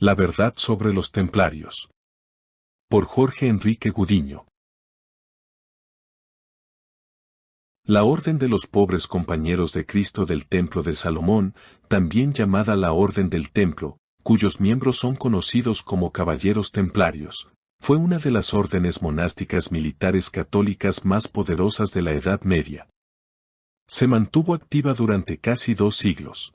La verdad sobre los templarios. Por Jorge Enrique Gudiño. La Orden de los Pobres Compañeros de Cristo del Templo de Salomón, también llamada la Orden del Templo, cuyos miembros son conocidos como Caballeros Templarios, fue una de las órdenes monásticas militares católicas más poderosas de la Edad Media. Se mantuvo activa durante casi 2 siglos.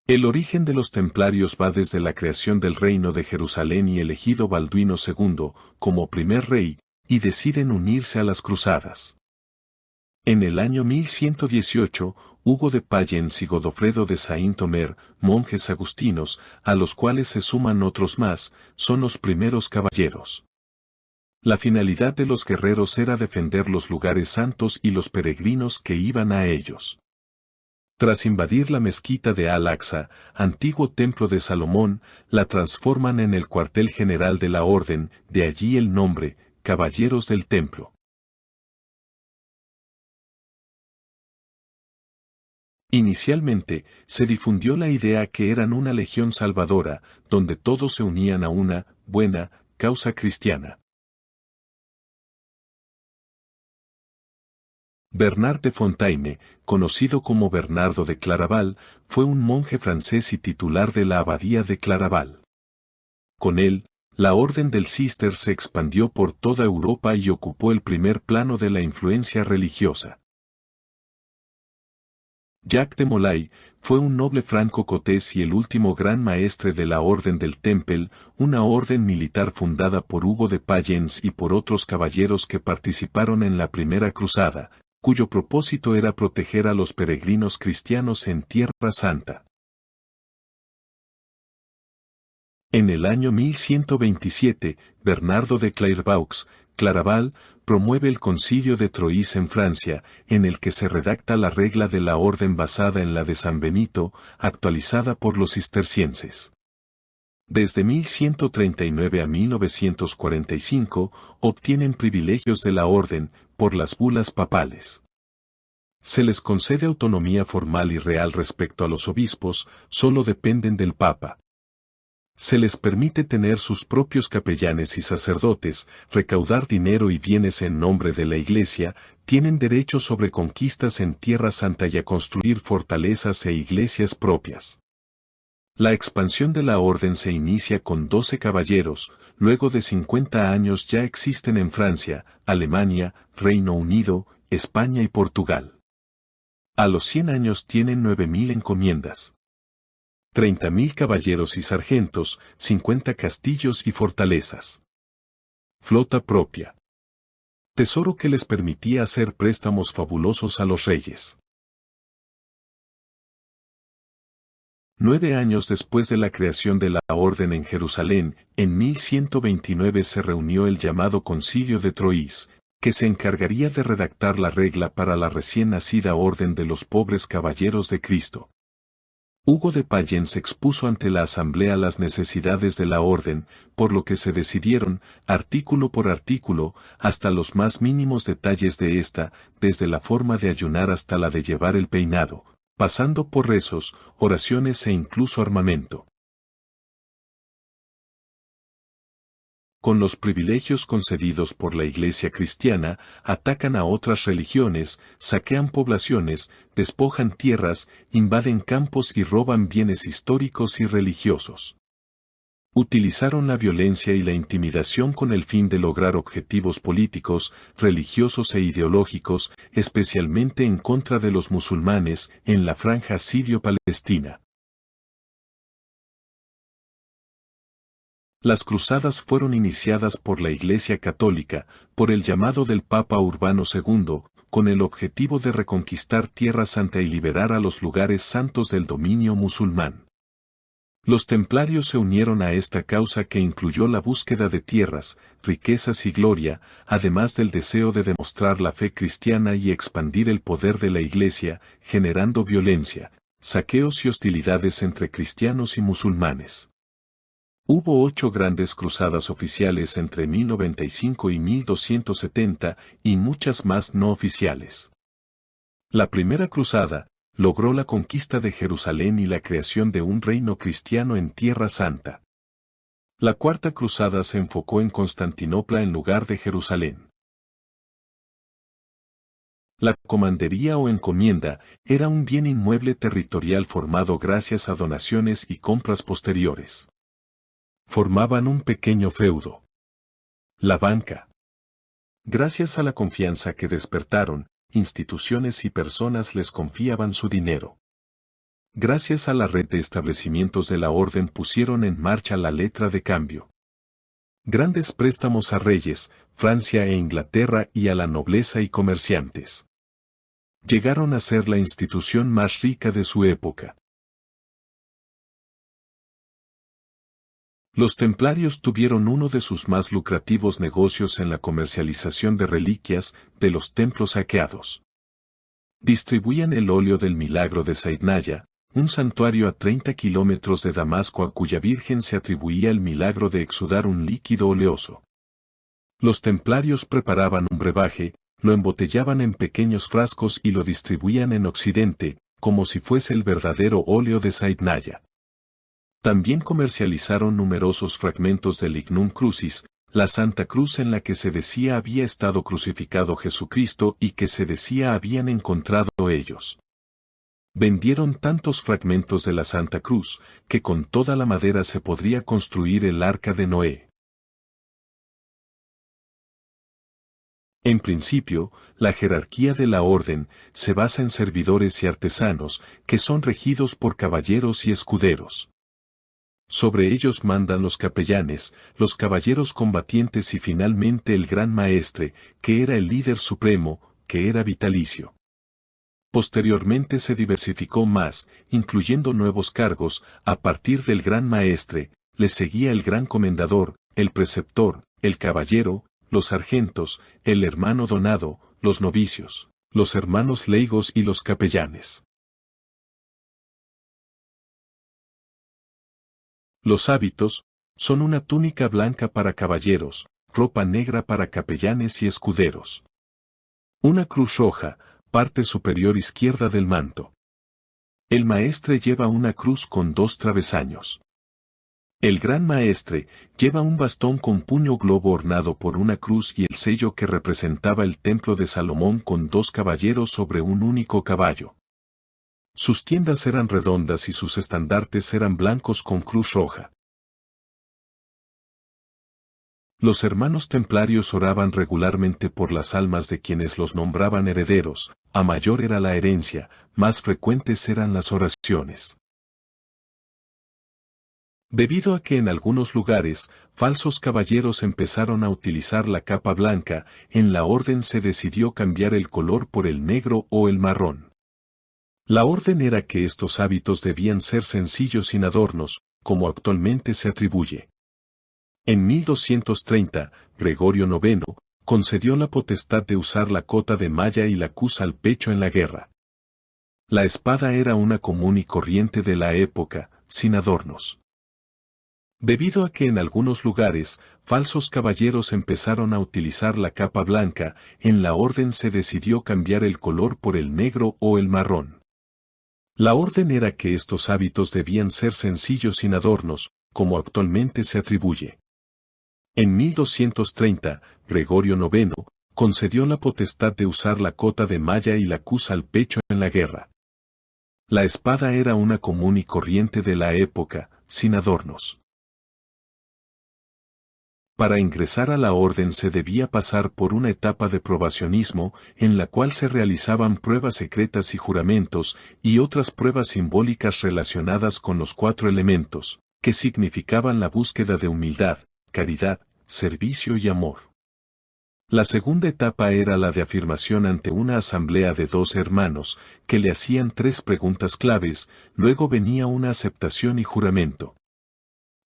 El origen de los templarios va desde la creación del reino de Jerusalén y elegido Balduino II como primer rey, y deciden unirse a las cruzadas. En el año 1118, Hugo de Payens y Godofredo de Saint-Omer, monjes agustinos, a los cuales se suman otros más, son los primeros caballeros. La finalidad de los guerreros era defender los lugares santos y los peregrinos que iban a ellos. Tras invadir la mezquita de Al-Aqsa, antiguo templo de Salomón, la transforman en el cuartel general de la orden, de allí el nombre, Caballeros del Templo. Inicialmente, se difundió la idea que eran una legión salvadora, donde todos se unían a una buena causa cristiana. Bernard de Fontaine, conocido como Bernardo de Claraval, fue un monje francés y titular de la abadía de Claraval. Con él, la orden del Císter se expandió por toda Europa y ocupó el primer plano de la influencia religiosa. Jacques de Molay fue un noble franco-cotés y el último gran maestre de la Orden del Temple, una orden militar fundada por Hugo de Payens y por otros caballeros que participaron en la Primera Cruzada, cuyo propósito era proteger a los peregrinos cristianos en Tierra Santa. En el año 1127, Bernardo de Clairvaux, Claraval, promueve el Concilio de Troyes en Francia, en el que se redacta la regla de la orden basada en la de San Benito, actualizada por los cistercienses. Desde 1139 a 1945, obtienen privilegios de la orden, por las bulas papales. Se les concede autonomía formal y real respecto a los obispos, solo dependen del Papa. Se les permite tener sus propios capellanes y sacerdotes, recaudar dinero y bienes en nombre de la Iglesia, tienen derecho sobre conquistas en Tierra Santa y a construir fortalezas e iglesias propias. La expansión de la orden se inicia con 12 caballeros, luego de 50 años ya existen en Francia, Alemania, Reino Unido, España y Portugal. A los 100 años tienen 9.000 encomiendas. 30.000 caballeros y sargentos, 50 castillos y fortalezas. Flota propia. Tesoro que les permitía hacer préstamos fabulosos a los reyes. 9 años después de la creación de la Orden en Jerusalén, en 1129 se reunió el llamado Concilio de Troyes, que se encargaría de redactar la regla para la recién nacida Orden de los Pobres Caballeros de Cristo. Hugo de Payens expuso ante la asamblea las necesidades de la orden, por lo que se decidieron, artículo por artículo, hasta los más mínimos detalles de esta, desde la forma de ayunar hasta la de llevar el peinado, pasando por rezos, oraciones e incluso armamento. Con los privilegios concedidos por la Iglesia cristiana, atacan a otras religiones, saquean poblaciones, despojan tierras, invaden campos y roban bienes históricos y religiosos. Utilizaron la violencia y la intimidación con el fin de lograr objetivos políticos, religiosos e ideológicos, especialmente en contra de los musulmanes, en la franja sirio-palestina. Las cruzadas fueron iniciadas por la Iglesia Católica, por el llamado del Papa Urbano II, con el objetivo de reconquistar Tierra Santa y liberar a los lugares santos del dominio musulmán. Los templarios se unieron a esta causa que incluyó la búsqueda de tierras, riquezas y gloria, además del deseo de demostrar la fe cristiana y expandir el poder de la Iglesia, generando violencia, saqueos y hostilidades entre cristianos y musulmanes. Hubo 8 grandes cruzadas oficiales entre 1095 y 1270, y muchas más no oficiales. La primera cruzada, logró la conquista de Jerusalén y la creación de un reino cristiano en Tierra Santa. La Cuarta Cruzada se enfocó en Constantinopla en lugar de Jerusalén. La comandería o encomienda era un bien inmueble territorial formado gracias a donaciones y compras posteriores. Formaban un pequeño feudo. La banca. Gracias a la confianza que despertaron, instituciones y personas les confiaban su dinero. Gracias a la red de establecimientos de la orden pusieron en marcha la letra de cambio. Grandes préstamos a reyes, Francia e Inglaterra y a la nobleza y comerciantes. Llegaron a ser la institución más rica de su época. Los templarios tuvieron uno de sus más lucrativos negocios en la comercialización de reliquias de los templos saqueados. Distribuían el óleo del Milagro de Saidnaya, un santuario a 30 kilómetros de Damasco a cuya virgen se atribuía el milagro de exudar un líquido oleoso. Los templarios preparaban un brebaje, lo embotellaban en pequeños frascos y lo distribuían en Occidente, como si fuese el verdadero óleo de Saidnaya. También comercializaron numerosos fragmentos del Lignum Crucis, la Santa Cruz en la que se decía había estado crucificado Jesucristo y que se decía habían encontrado ellos. Vendieron tantos fragmentos de la Santa Cruz, que con toda la madera se podría construir el arca de Noé. En principio, la jerarquía de la orden se basa en servidores y artesanos, que son regidos por caballeros y escuderos. Sobre ellos mandan los capellanes, los caballeros combatientes y finalmente el gran maestre, que era el líder supremo, que era vitalicio. Posteriormente se diversificó más, incluyendo nuevos cargos, a partir del gran maestre, le seguía el gran comendador, el preceptor, el caballero, los sargentos, el hermano donado, los novicios, los hermanos leigos y los capellanes. Los hábitos son una túnica blanca para caballeros, ropa negra para capellanes y escuderos. Una cruz roja, parte superior izquierda del manto. El maestre lleva una cruz con 2 travesaños. El gran maestre lleva un bastón con puño globo ornado por una cruz y el sello que representaba el templo de Salomón con 2 caballeros sobre un único caballo. Sus tiendas eran redondas y sus estandartes eran blancos con cruz roja. Los hermanos templarios oraban regularmente por las almas de quienes los nombraban herederos, a mayor era la herencia, más frecuentes eran las oraciones. Debido a que en algunos lugares, falsos caballeros empezaron a utilizar la capa blanca, en la orden se decidió cambiar el color por el negro o el marrón. La orden era que estos hábitos debían ser sencillos sin adornos, como actualmente se atribuye. En 1230, Gregorio IX concedió la potestad de usar la cota de malla y la cruz al pecho en la guerra. La espada era una común y corriente de la época, sin adornos. Debido a que en algunos lugares, falsos caballeros empezaron a utilizar la capa blanca, en la orden se decidió cambiar el color por el negro o el marrón. La orden era que estos hábitos debían ser sencillos sin adornos, como actualmente se atribuye. En 1230, Gregorio IX concedió la potestad de usar la cota de malla y la cruz al pecho en la guerra. La espada era una común y corriente de la época, sin adornos. Para ingresar a la orden se debía pasar por una etapa de probacionismo, en la cual se realizaban pruebas secretas y juramentos, y otras pruebas simbólicas relacionadas con los 4 elementos, que significaban la búsqueda de humildad, caridad, servicio y amor. La segunda etapa era la de afirmación ante una asamblea de 2 hermanos, que le hacían 3 preguntas claves, luego venía una aceptación y juramento.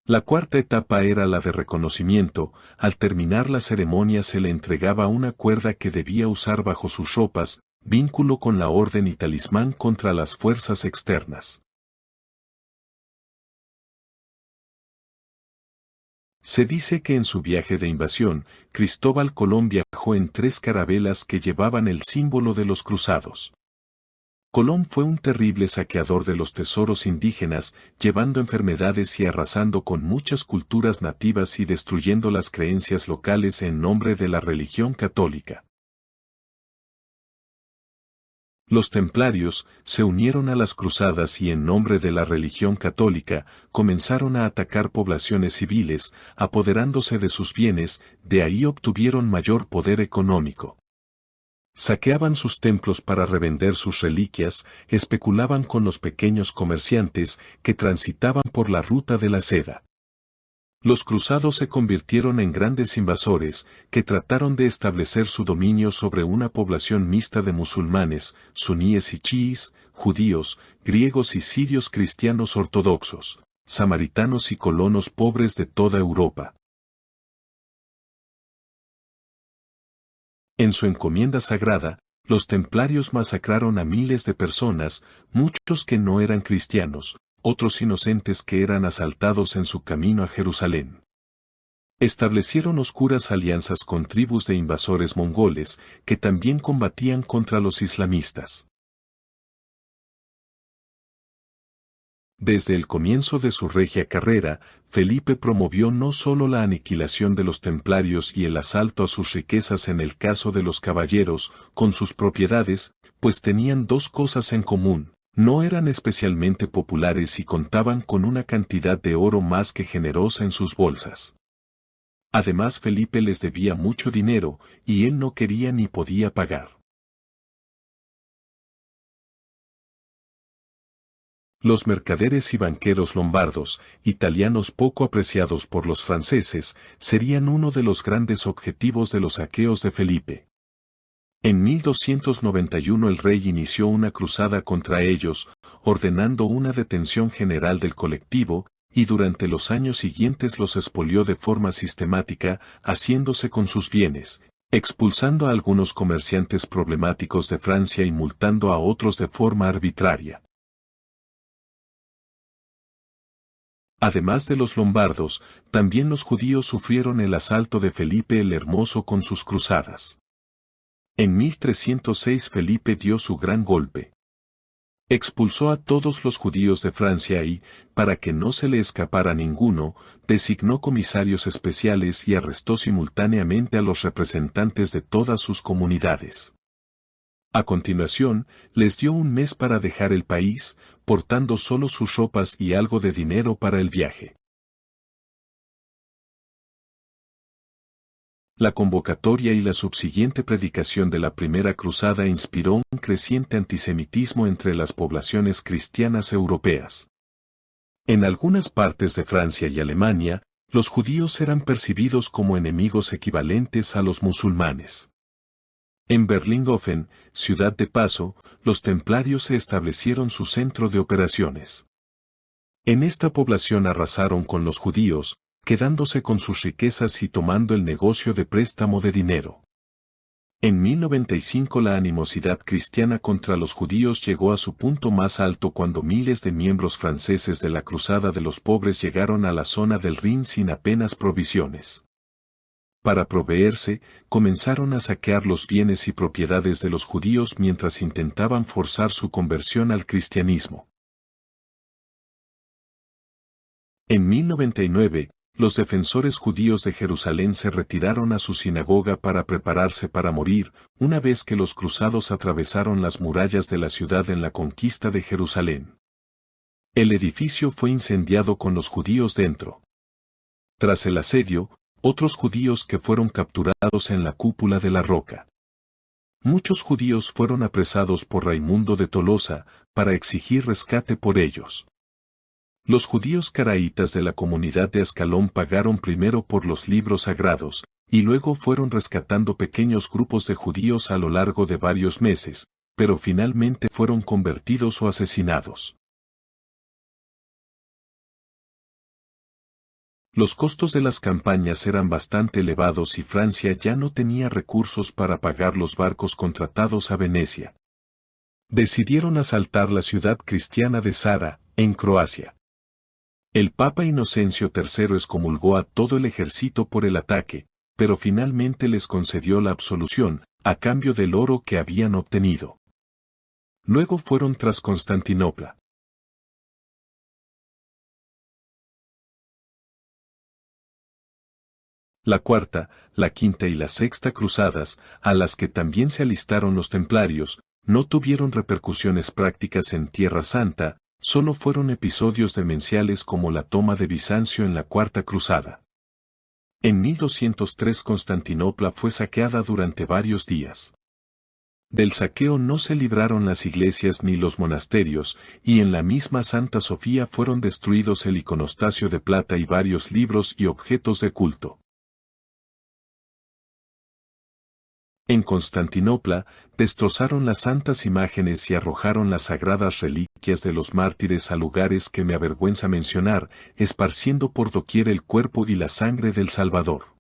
La cuarta etapa era la de reconocimiento, al terminar la ceremonia se le entregaba una cuerda que debía usar bajo sus ropas, vínculo con la orden y talismán contra las fuerzas externas. Se dice que en su viaje de invasión, Cristóbal Colón viajó en 3 carabelas que llevaban el símbolo de los cruzados. Colón fue un terrible saqueador de los tesoros indígenas, llevando enfermedades y arrasando con muchas culturas nativas y destruyendo las creencias locales en nombre de la religión católica. Los templarios se unieron a las cruzadas y en nombre de la religión católica comenzaron a atacar poblaciones civiles, apoderándose de sus bienes, de ahí obtuvieron mayor poder económico. Saqueaban sus templos para revender sus reliquias, especulaban con los pequeños comerciantes que transitaban por la ruta de la seda. Los cruzados se convirtieron en grandes invasores, que trataron de establecer su dominio sobre una población mixta de musulmanes, suníes y chiíes, judíos, griegos y sirios cristianos ortodoxos, samaritanos y colonos pobres de toda Europa. En su encomienda sagrada, los templarios masacraron a miles de personas, muchos que no eran cristianos, otros inocentes que eran asaltados en su camino a Jerusalén. Establecieron oscuras alianzas con tribus de invasores mongoles, que también combatían contra los islamistas. Desde el comienzo de su regia carrera, Felipe promovió no solo la aniquilación de los templarios y el asalto a sus riquezas en el caso de los caballeros, con sus propiedades, pues tenían dos cosas en común: no eran especialmente populares y contaban con una cantidad de oro más que generosa en sus bolsas. Además, Felipe les debía mucho dinero, y él no quería ni podía pagar. Los mercaderes y banqueros lombardos, italianos poco apreciados por los franceses, serían uno de los grandes objetivos de los saqueos de Felipe. En 1291 el rey inició una cruzada contra ellos, ordenando una detención general del colectivo, y durante los años siguientes los expolió de forma sistemática, haciéndose con sus bienes, expulsando a algunos comerciantes problemáticos de Francia y multando a otros de forma arbitraria. Además de los lombardos, también los judíos sufrieron el asalto de Felipe el Hermoso con sus cruzadas. En 1306 Felipe dio su gran golpe. Expulsó a todos los judíos de Francia y, para que no se le escapara ninguno, designó comisarios especiales y arrestó simultáneamente a los representantes de todas sus comunidades. A continuación, les dio un mes para dejar el país, portando solo sus ropas y algo de dinero para el viaje. La convocatoria y la subsiguiente predicación de la Primera Cruzada inspiró un creciente antisemitismo entre las poblaciones cristianas europeas. En algunas partes de Francia y Alemania, los judíos eran percibidos como enemigos equivalentes a los musulmanes. En Berlinghofen, ciudad de paso, los templarios se establecieron su centro de operaciones. En esta población arrasaron con los judíos, quedándose con sus riquezas y tomando el negocio de préstamo de dinero. En 1095 la animosidad cristiana contra los judíos llegó a su punto más alto cuando miles de miembros franceses de la Cruzada de los Pobres llegaron a la zona del Rin sin apenas provisiones. Para proveerse, comenzaron a saquear los bienes y propiedades de los judíos mientras intentaban forzar su conversión al cristianismo. En 1099, los defensores judíos de Jerusalén se retiraron a su sinagoga para prepararse para morir, una vez que los cruzados atravesaron las murallas de la ciudad en la conquista de Jerusalén. El edificio fue incendiado con los judíos dentro. Tras el asedio, otros judíos que fueron capturados en la cúpula de la roca. Muchos judíos fueron apresados por Raimundo de Tolosa, para exigir rescate por ellos. Los judíos caraítas de la comunidad de Ascalón pagaron primero por los libros sagrados, y luego fueron rescatando pequeños grupos de judíos a lo largo de varios meses, pero finalmente fueron convertidos o asesinados. Los costos de las campañas eran bastante elevados y Francia ya no tenía recursos para pagar los barcos contratados a Venecia. Decidieron asaltar la ciudad cristiana de Zara, en Croacia. El Papa Inocencio III excomulgó a todo el ejército por el ataque, pero finalmente les concedió la absolución, a cambio del oro que habían obtenido. Luego fueron tras Constantinopla. La cuarta, la quinta y la sexta cruzadas, a las que también se alistaron los templarios, no tuvieron repercusiones prácticas en Tierra Santa, solo fueron episodios demenciales como la toma de Bizancio en la Cuarta Cruzada. En 1203 Constantinopla fue saqueada durante varios días. Del saqueo no se libraron las iglesias ni los monasterios, y en la misma Santa Sofía fueron destruidos el iconostasio de plata y varios libros y objetos de culto. En Constantinopla, destrozaron las santas imágenes y arrojaron las sagradas reliquias de los mártires a lugares que me avergüenza mencionar, esparciendo por doquier el cuerpo y la sangre del Salvador.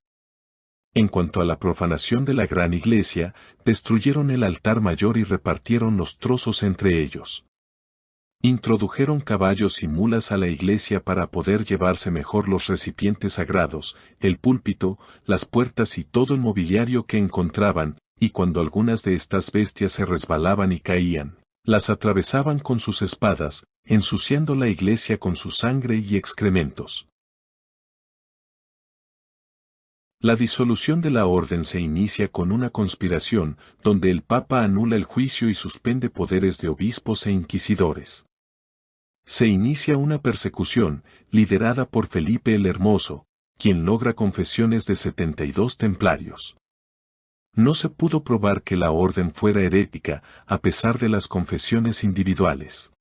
En cuanto a la profanación de la gran iglesia, destruyeron el altar mayor y repartieron los trozos entre ellos. Introdujeron caballos y mulas a la iglesia para poder llevarse mejor los recipientes sagrados, el púlpito, las puertas y todo el mobiliario que encontraban, y cuando algunas de estas bestias se resbalaban y caían, las atravesaban con sus espadas, ensuciando la iglesia con su sangre y excrementos. La disolución de la orden se inicia con una conspiración, donde el Papa anula el juicio y suspende poderes de obispos e inquisidores. Se inicia una persecución, liderada por Felipe el Hermoso, quien logra confesiones de 72 templarios. No se pudo probar que la orden fuera herética, a pesar de las confesiones individuales.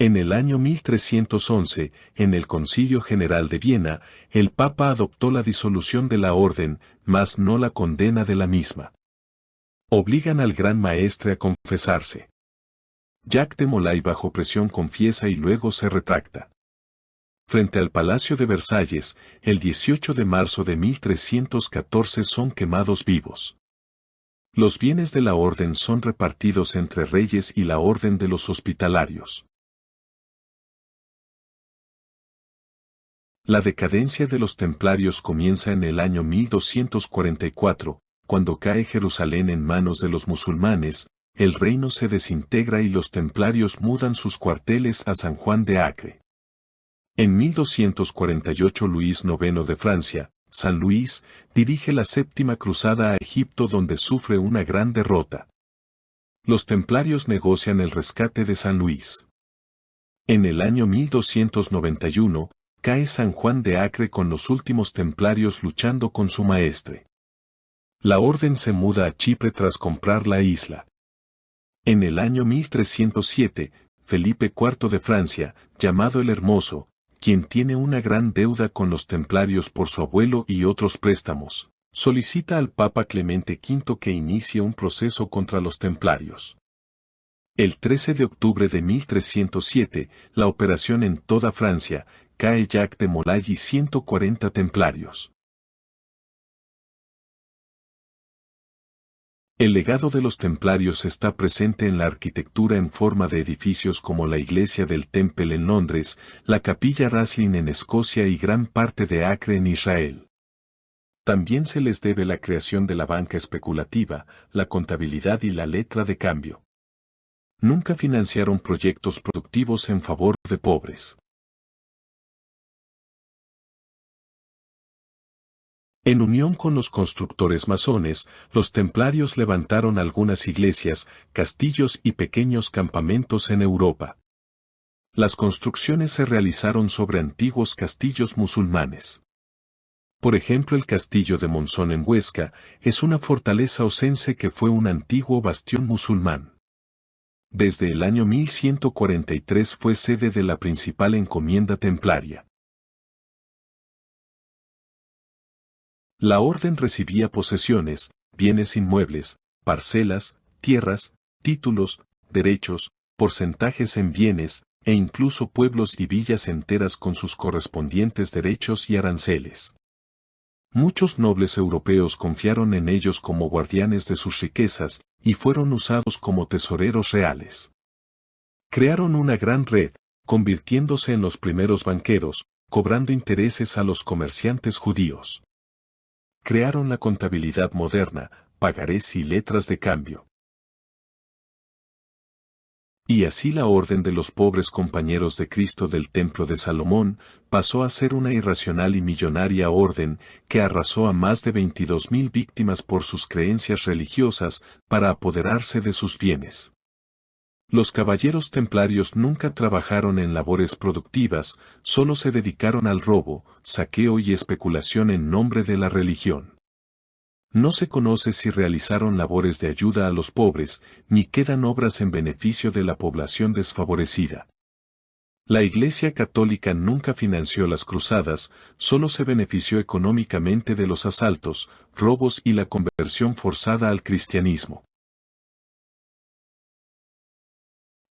En el año 1311, en el Concilio General de Viena, el Papa adoptó la disolución de la orden, mas no la condena de la misma. Obligan al Gran Maestre a confesarse. Jacques de Molay bajo presión confiesa y luego se retracta. Frente al Palacio de Versalles, el 18 de marzo de 1314 son quemados vivos. Los bienes de la orden son repartidos entre reyes y la orden de los hospitalarios. La decadencia de los templarios comienza en el año 1244, cuando cae Jerusalén en manos de los musulmanes, el reino se desintegra y los templarios mudan sus cuarteles a San Juan de Acre. En 1248 Luis IX de Francia, San Luis, dirige la séptima cruzada a Egipto donde sufre una gran derrota. Los templarios negocian el rescate de San Luis. En el año 1291, cae San Juan de Acre con los últimos templarios luchando con su maestre. La orden se muda a Chipre tras comprar la isla. En el año 1307, Felipe IV de Francia, llamado el Hermoso, quien tiene una gran deuda con los templarios por su abuelo y otros préstamos, solicita al Papa Clemente V que inicie un proceso contra los templarios. El 13 de octubre de 1307, la operación en toda Francia, cae Jacques de Molay y 140 templarios. El legado de los templarios está presente en la arquitectura en forma de edificios como la iglesia del Temple en Londres, la capilla Raslin en Escocia y gran parte de Acre en Israel. También se les debe la creación de la banca especulativa, la contabilidad y la letra de cambio. Nunca financiaron proyectos productivos en favor de pobres. En unión con los constructores masones, los templarios levantaron algunas iglesias, castillos y pequeños campamentos en Europa. Las construcciones se realizaron sobre antiguos castillos musulmanes. Por ejemplo, el castillo de Monzón en Huesca es una fortaleza oscense que fue un antiguo bastión musulmán. Desde el año 1143 fue sede de la principal encomienda templaria. La orden recibía posesiones, bienes inmuebles, parcelas, tierras, títulos, derechos, porcentajes en bienes, e incluso pueblos y villas enteras con sus correspondientes derechos y aranceles. Muchos nobles europeos confiaron en ellos como guardianes de sus riquezas, y fueron usados como tesoreros reales. Crearon una gran red, convirtiéndose en los primeros banqueros, cobrando intereses a los comerciantes judíos. Crearon la contabilidad moderna, pagarés y letras de cambio. Y así la Orden de los Pobres Compañeros de Cristo del Templo de Salomón pasó a ser una irracional y millonaria orden que arrasó a más de 22.000 víctimas por sus creencias religiosas para apoderarse de sus bienes. Los caballeros templarios nunca trabajaron en labores productivas, solo se dedicaron al robo, saqueo y especulación en nombre de la religión. No se conoce si realizaron labores de ayuda a los pobres, ni quedan obras en beneficio de la población desfavorecida. La Iglesia Católica nunca financió las cruzadas, solo se benefició económicamente de los asaltos, robos y la conversión forzada al cristianismo.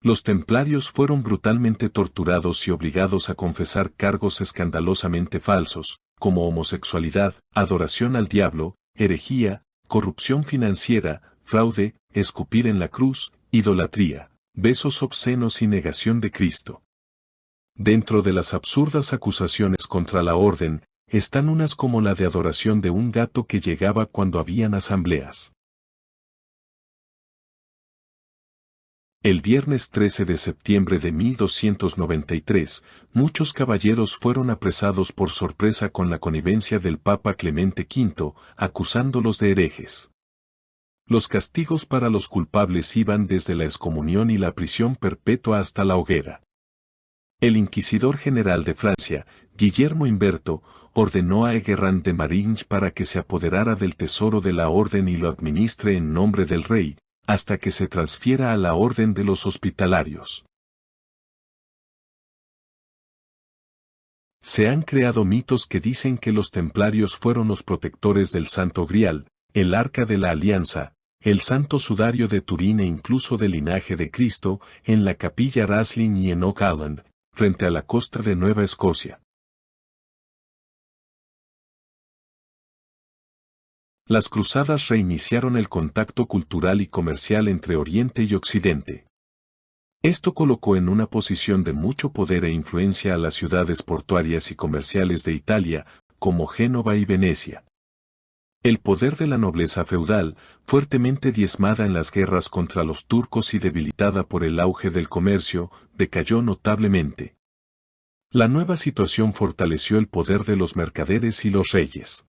Los templarios fueron brutalmente torturados y obligados a confesar cargos escandalosamente falsos, como homosexualidad, adoración al diablo, herejía, corrupción financiera, fraude, escupir en la cruz, idolatría, besos obscenos y negación de Cristo. Dentro de las absurdas acusaciones contra la orden, están unas como la de adoración de un gato que llegaba cuando habían asambleas. El viernes 13 de septiembre de 1293, muchos caballeros fueron apresados por sorpresa con la connivencia del Papa Clemente V, acusándolos de herejes. Los castigos para los culpables iban desde la excomunión y la prisión perpetua hasta la hoguera. El inquisidor general de Francia, Guillermo Imberto, ordenó a Enguerrand de Maringe para que se apoderara del tesoro de la orden y lo administre en nombre del rey, hasta que se transfiera a la orden de los hospitalarios. Se han creado mitos que dicen que los templarios fueron los protectores del Santo Grial, el Arca de la Alianza, el Santo Sudario de Turín e incluso del linaje de Cristo, en la Capilla Rathling y en Oak Island, frente a la costa de Nueva Escocia. Las cruzadas reiniciaron el contacto cultural y comercial entre Oriente y Occidente. Esto colocó en una posición de mucho poder e influencia a las ciudades portuarias y comerciales de Italia, como Génova y Venecia. El poder de la nobleza feudal, fuertemente diezmada en las guerras contra los turcos y debilitada por el auge del comercio, decayó notablemente. La nueva situación fortaleció el poder de los mercaderes y los reyes.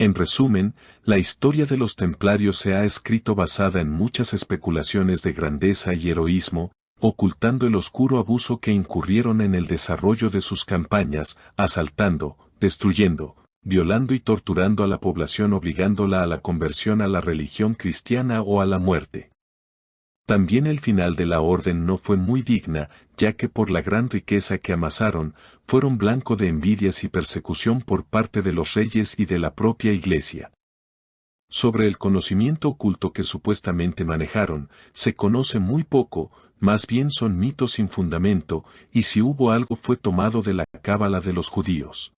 En resumen, la historia de los templarios se ha escrito basada en muchas especulaciones de grandeza y heroísmo, ocultando el oscuro abuso que incurrieron en el desarrollo de sus campañas, asaltando, destruyendo, violando y torturando a la población obligándola a la conversión a la religión cristiana o a la muerte. También el final de la orden no fue muy digna, ya que por la gran riqueza que amasaron, fueron blanco de envidias y persecución por parte de los reyes y de la propia Iglesia. Sobre el conocimiento oculto que supuestamente manejaron, se conoce muy poco, más bien son mitos sin fundamento, y si hubo algo fue tomado de la cábala de los judíos.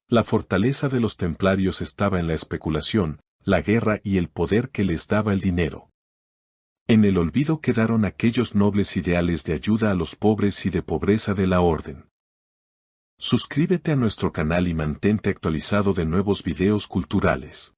La fortaleza de los templarios estaba en la especulación, la guerra y el poder que les daba el dinero. En el olvido quedaron aquellos nobles ideales de ayuda a los pobres y de pobreza de la orden. Suscríbete a nuestro canal y mantente actualizado de nuevos videos culturales.